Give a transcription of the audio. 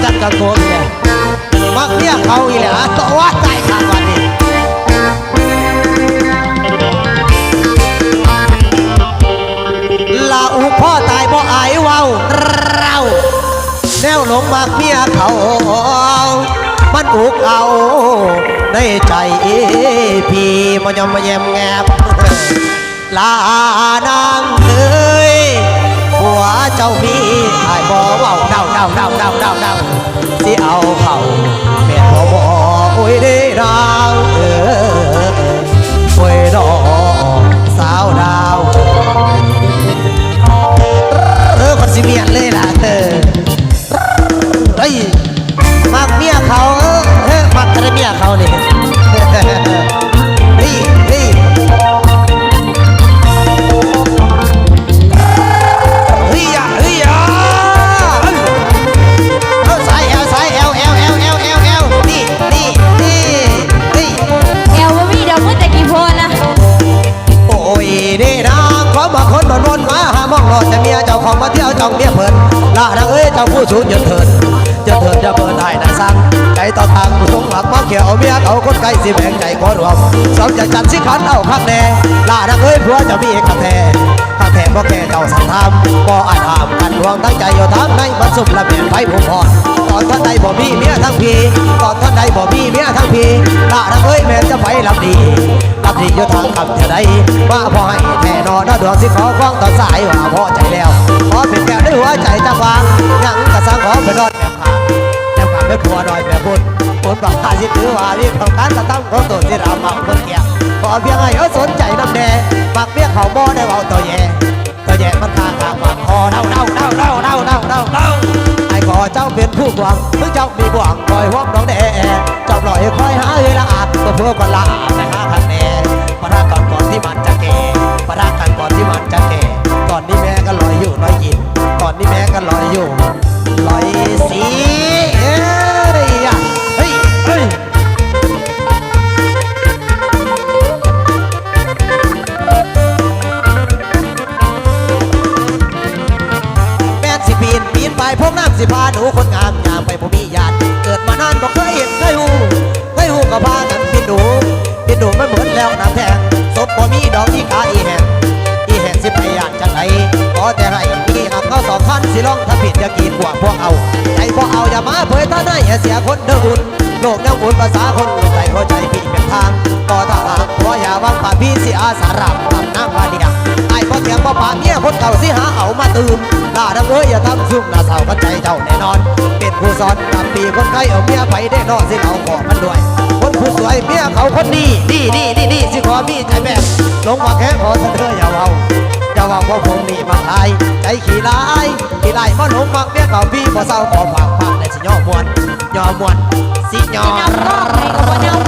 สันกระโกนเนี่ยมักเมียเขาอีแหละตัวว่าใจขาดวันนี้ลาอุพ่อตายบ่อายเว้าเราแนวหลงมักเมียเขามันอุกเอาในใจพี่มันยอมมาแยมแงบลานางเอ้ยผัวเจ้ามีไอ้บ่เว้าเดาสิเอาเขาแม่บ่โอ้ยได้ดาวโอ้ยดอกสาวดาวคนสิเมียนเลยล่ะเฮ้ยมักเมียเขามักแต่เมียเขานี่นี่เฮ้ยสายเอวนี่เอวว่ามีดอกมือแต่กี่พอนะ โอ้ยนี่นางขอมาคนวนมาหามองรอแต่เมียเจ้าของมาเที่ยวจ้องเมียเพิ่นล่านางเอ้ยเจ้าผู้สูงเยินเถิดจะเปิดได้นะสั่งใจต่อทางหงหลักมาเขี่ยวเมียเขาคนไกลสิแบ่งใจขอรวมสมจะจัดสิขันเอาข้างแน่ล่านางเอ้ยผัวจะมีกระแทบ่แก่เจ้าสังทำบ่อาจถามกันดวงทั้งใจอยู่ทางในบรรสุละเมียนไฟผู้พรตอนท่านใดบ่มีเมียทั้งพี่ตอนท่านใดบ่มีเมียทั้งพี่ล่านางเอ้ยแม่จะไปรับดีอยู่ทางคำเท่าใดว่าพอให้แน่นอนดวงสิขอฟ้องตอนสายว่าพอใจแล้วขอเป็นแก้วด้วยหัวใจจะวางยังกระสังขอเป็นรอดแบบขาเป็นผัวหน่อยแบบบุญบอกข้าสิถือว่านี่ของการกระทำของตัวที่เราเมาเมื่อกี้ขอเพียงให้สนใจน้ำแดงปากเบี้ยเขาบ่ได้เบาตัวแย่มันข้างปากคอเดาไอ้ขอเจ้าเป็นผู้หวังถึงเจ้ามีหวังคอยห่วงน้องแด่เจ้าปล่อยคอยหาละอาดตัวเพื่อคนละอาดแต่หาคะแนนมารักกันก่อนที่มันจะแก่มารักกันก่อนที่มันจะแก่ตอนนี้แม่ก็ลอยอยู่ลอยยินตอนนี้แม่ก็ลอยอยู่ลอยสีพวกน้ำสิพาหนูคนงามยามไปผมมีญาติเกิดมานานบอกเคยเห็นเคยหูกับพากันปิดดูมันเหมือนแล้วน้ำแทงศพบ่มีดอกที่ขาอีแห่งสิไปยานจังไหนขอแต่ไรมีหักเขาสองพันสิลองถ้าผิดอย่ากีดกว่าพวกเอาใจพวกเอาอย่ามาเผยท่าหน้าอย่าเสียคนเดือดอุ่นโลกน้ำอุ่นภาษาคนใจเข้าใจพี่เป็นทางก็ถ้าหากว่าอย่าวางป่าพี่สิอาสารับทำน้ำมาเดียไอ้พ่อเถียงพ่อป่าเมียคนเก่าสิหาเอามาตื่นล่าดังเอ้ยอย่าทำซุ่มหน้าเสากันใจเจ้าแน่นอนเป็นผู้สอนนำปีคนใกล้เอาเมียไปได้นอสิเอาขอมันด้วยคนผู้สวยเมียเขาคนดีสิขอมีใจแม่ลงมาแค่ขอเสนออย่าเว้าเพราะผมมีมาทายใจขี้ลายมาหลงมักเมียเขาพี่พอเศร้าขอฝากในสิย่อมวนสิย่อ